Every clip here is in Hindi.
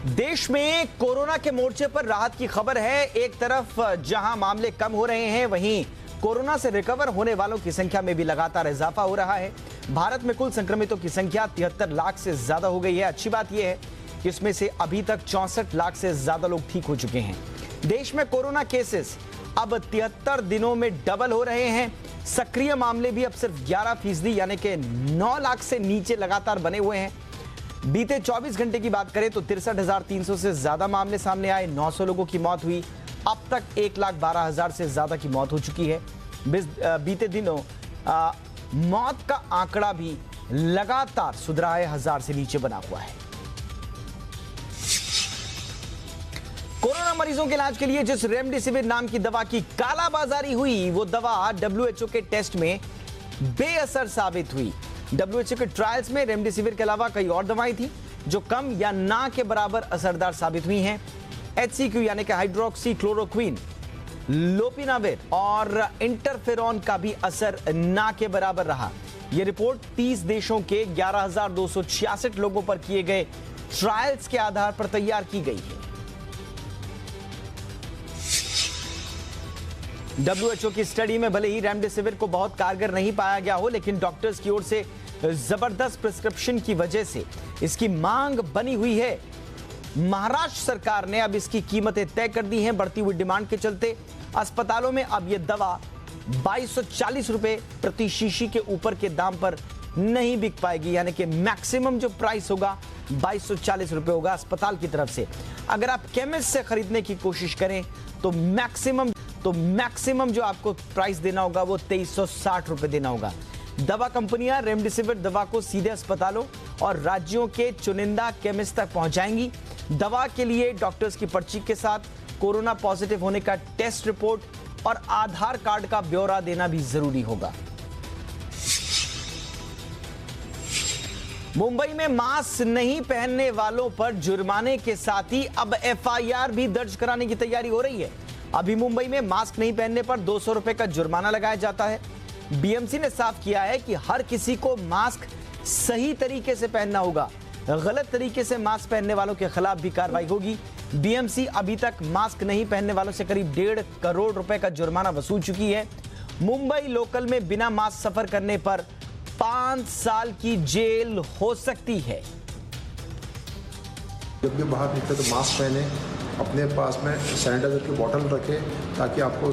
देश में कोरोना के मोर्चे पर राहत की खबर है। एक तरफ जहां मामले कम हो रहे हैं, वहीं कोरोना से रिकवर होने वालों की संख्या में भी लगातार इजाफा हो रहा है। भारत में कुल संक्रमितों की संख्या 73 लाख से ज्यादा हो गई है। अच्छी बात यह है कि इसमें से अभी तक 64 लाख से ज्यादा लोग ठीक हो चुके हैं। देश में कोरोना केसेस अब 73 दिनों में डबल हो रहे हैं। सक्रिय मामले भी अब सिर्फ 11% यानी कि 9 लाख से नीचे लगातार बने हुए हैं। बीते 24 घंटे की बात करें तो 63,300 से ज्यादा मामले सामने आए, 900 लोगों की मौत हुई। अब तक 1,12,000 से ज्यादा की मौत हो चुकी है। बीते दिनों मौत का आंकड़ा भी लगातार सुधरा है, 1000 से नीचे बना हुआ है। कोरोना मरीजों के इलाज के लिए जिस रेमडेसिविर नाम की दवा की कालाबाजारी हुई, वो दवा WHO के टेस्ट में बेअसर साबित हुई। WHO के ट्रायल्स में रेमडेसिविर के अलावा कई और दवाएं थी जो कम या ना के बराबर असरदार साबित हुई हैं। HCQ यानी कि हाइड्रोक्सी क्लोरोक्विन, लोपिनाविर और इंटरफेरॉन का भी असर ना के बराबर रहा। यह रिपोर्ट 30 देशों के 11,266 लोगों पर किए गए ट्रायल्स के आधार पर तैयार की गई है। WHO की स्टडी में भले ही रेमडेसिविर को बहुत कारगर नहीं पाया गया हो, लेकिन डॉक्टर्स की ओर से जबरदस्त प्रिस्क्रिप्शन की वजह से इसकी मांग बनी हुई है। महाराष्ट्र सरकार ने अब इसकी कीमतें तय कर दी हैं। बढ़ती हुई डिमांड के चलते अस्पतालों में अब यह दवा 2240 रुपए प्रति शीशी के ऊपर के दाम पर नहीं बिक पाएगी, यानी कि मैक्सिमम जो प्राइस होगा 2240 रुपए होगा अस्पताल की तरफ से। अगर आप केमिस्ट से खरीदने की कोशिश करें तो मैक्सिमम जो आपको प्राइस देना होगा वो 2360 रुपए देना होगा। दवा कंपनियां रेमडेसिविर दवा को सीधे अस्पतालों और राज्यों के चुनिंदा केमिस्ट तक पहुंचाएंगी। दवा के लिए डॉक्टर्स की पर्ची के साथ कोरोना पॉजिटिव होने का टेस्ट रिपोर्ट और आधार कार्ड का ब्यौरा देना भी जरूरी होगा। मुंबई में मास्क नहीं पहनने वालों पर जुर्माने के साथ ही अब FIR भी दर्ज कराने की तैयारी हो रही है। अभी मुंबई में मास्क नहीं पहनने पर 200 रुपए का जुर्माना लगाया जाता है। BMC ने साफ किया है कि हर किसी को मास्क सही तरीके से पहनना होगा। गलत तरीके से मास्क पहनने वालों के खिलाफ भी कार्रवाई होगी। BMC अभी तक मास्क नहीं पहनने वालों से करीब 1.5 करोड़ रुपए का जुर्माना वसूल चुकी है। मुंबई लोकल में बिना मास्क सफर करने पर 5 साल की जेल हो सकती है। जब भी बाहर निकले तो मास्क पहने, अपने पास में सैनिटाइजर की बोतल रखें ताकि आपको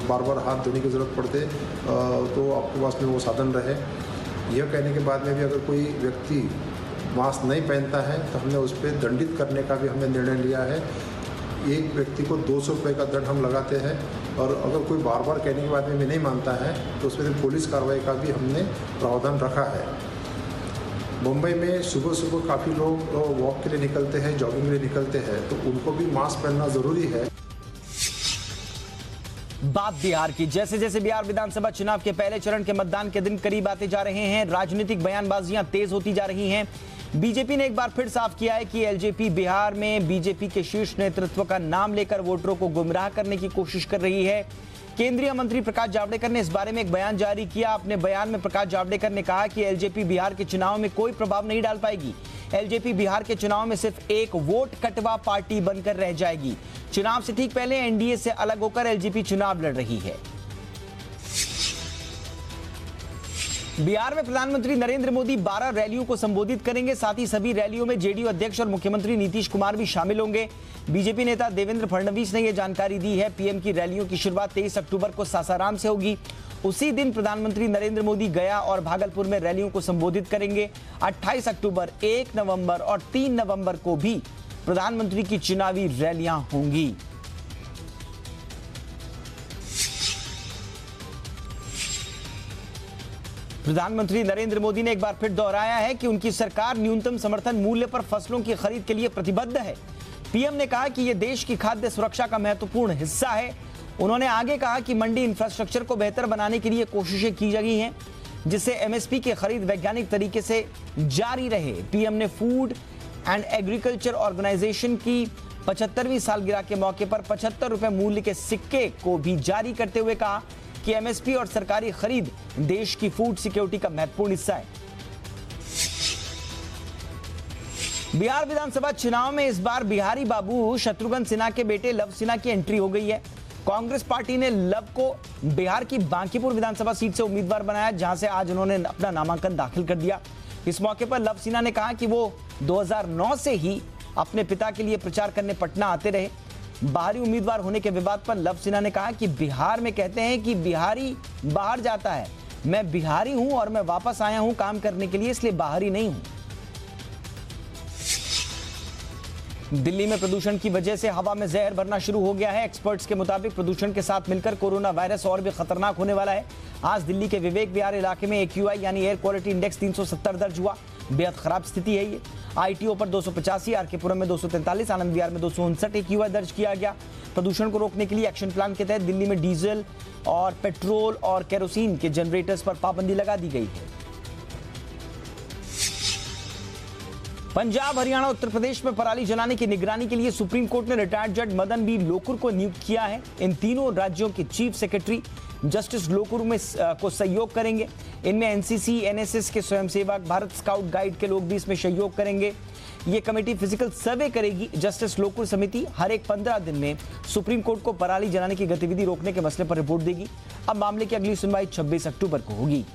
बार बार हाथ धोने की ज़रूरत पड़ते तो आपके पास में वो साधन रहे। यह कहने के बाद में भी अगर कोई व्यक्ति मास्क नहीं पहनता है तो हमने उस पर दंडित करने का भी हमने निर्णय लिया है। एक व्यक्ति को 200 रुपये का दंड हम लगाते हैं और अगर कोई बार बार कहने के बाद में भी नहीं मानता है तो उसमें पुलिस कार्रवाई का भी हमने प्रावधान रखा है। मुंबई में सुबह सुबह काफ़ी लोग वॉक के लिए निकलते हैं, जॉगिंग के लिए निकलते हैं, तो उनको भी मास्क पहनना ज़रूरी है। बात बिहार की। जैसे जैसे बिहार विधानसभा चुनाव के पहले चरण के मतदान के दिन करीब आते जा रहे हैं, राजनीतिक बयानबाजियां तेज होती जा रही हैं। बीजेपी ने एक बार फिर साफ किया है कि एलजेपी बिहार में बीजेपी के शीर्ष नेतृत्व का नाम लेकर वोटरों को गुमराह करने की कोशिश कर रही है। केंद्रीय मंत्री प्रकाश जावड़ेकर ने इस बारे में एक बयान जारी किया। अपने बयान में प्रकाश जावड़ेकर ने कहा कि एलजेपी बिहार के चुनाव में कोई प्रभाव नहीं डाल पाएगी। एलजेपी बिहार के चुनाव में सिर्फ एक वोट कटवा पार्टी बनकर रह जाएगी। चुनाव से ठीक पहले एनडीए से अलग होकर एलजेपी चुनाव लड़ रही है। बिहार में प्रधानमंत्री नरेंद्र मोदी 12 रैलियों को संबोधित करेंगे। साथ ही सभी रैलियों में जेडीयू अध्यक्ष और मुख्यमंत्री नीतीश कुमार भी शामिल होंगे। बीजेपी नेता देवेंद्र फडणवीस ने यह जानकारी दी है। पीएम की रैलियों की शुरुआत 23 अक्टूबर को सासाराम से होगी। उसी दिन प्रधानमंत्री नरेंद्र मोदी गया और भागलपुर में रैलियों को संबोधित करेंगे। 28 अक्टूबर, 1 नवंबर और 3 नवंबर को भी प्रधानमंत्री की चुनावी रैलियां होंगी। प्रधानमंत्री नरेंद्र मोदी ने एक बार फिर दोहराया है कि उनकी सरकार न्यूनतम समर्थन मूल्य पर फसलों की खरीद के लिए प्रतिबद्ध है। पीएम ने कहा कि यह देश की खाद्य सुरक्षा का महत्वपूर्ण हिस्सा है। उन्होंने आगे कहा कि मंडी इंफ्रास्ट्रक्चर को बेहतर बनाने के लिए कोशिशें की गई हैं, जिससे एमएसपी की खरीद वैज्ञानिक तरीके से जारी रहे। पीएम ने फूड एंड एग्रीकल्चर ऑर्गेनाइजेशन की 75वीं सालगिरह के मौके पर 75 रुपए मूल्य के सिक्के को भी जारी करते हुए कहा कि एमएसपी और सरकारी खरीद देश की फूड सिक्योरिटी का महत्वपूर्ण हिस्सा है। बिहार विधानसभा चुनाव में इस बार बिहारी बाबू शत्रुघ्न सिन्हा के बेटे लव सिन्हा की एंट्री हो गई है। कांग्रेस पार्टी ने लव को बिहार की बांकीपुर विधानसभा सीट से उम्मीदवार बनाया, जहां से आज उन्होंने अपना नामांकन दाखिल कर दिया। इस मौके पर लव सिन्हा ने कहा कि वो 2009 से ही अपने पिता के लिए प्रचार करने पटना आते रहे। बाहरी उम्मीदवार होने के विवाद पर लव सिन्हा ने कहा कि बिहार में कहते हैं कि बिहारी बाहर जाता है, मैं बिहारी हूं और मैं वापस आया हूं काम करने के लिए, इसलिए बाहरी नहीं हूं। दिल्ली में प्रदूषण की वजह से हवा में जहर भरना शुरू हो गया है। एक्सपर्ट्स के मुताबिक प्रदूषण के साथ मिलकर कोरोना वायरस और भी खतरनाक होने वाला है। आज दिल्ली के विवेक विहार इलाके में AQI यानी एयर क्वालिटी इंडेक्स 370 दर्ज हुआ। बेहद खराब स्थिति है ये। ITO पर 285, RK-पुरम में 243, आनंद विहार में 259 AQI दर्ज किया गया। प्रदूषण को रोकने के लिए एक्शन प्लान के तहत दिल्ली में डीजल और पेट्रोल और केरोसिन के जनरेटर्स पर पाबंदी लगा दी गई है। पंजाब, हरियाणा, उत्तर प्रदेश में पराली जलाने की निगरानी के लिए सुप्रीम कोर्ट ने रिटायर्ड जज मदन बी लोकुर को नियुक्त किया है। इन तीनों राज्यों के चीफ सेक्रेटरी जस्टिस लोकुर को सहयोग करेंगे। इनमें NCC, NSS के स्वयंसेवक, भारत स्काउट गाइड के लोग भी इसमें सहयोग करेंगे। ये कमेटी फिजिकल सर्वे करेगी। जस्टिस लोकुर समिति हर एक 15 दिन में सुप्रीम कोर्ट को पराली जलाने की गतिविधि रोकने के मसले पर रिपोर्ट देगी। अब मामले की अगली सुनवाई 26 अक्टूबर को होगी।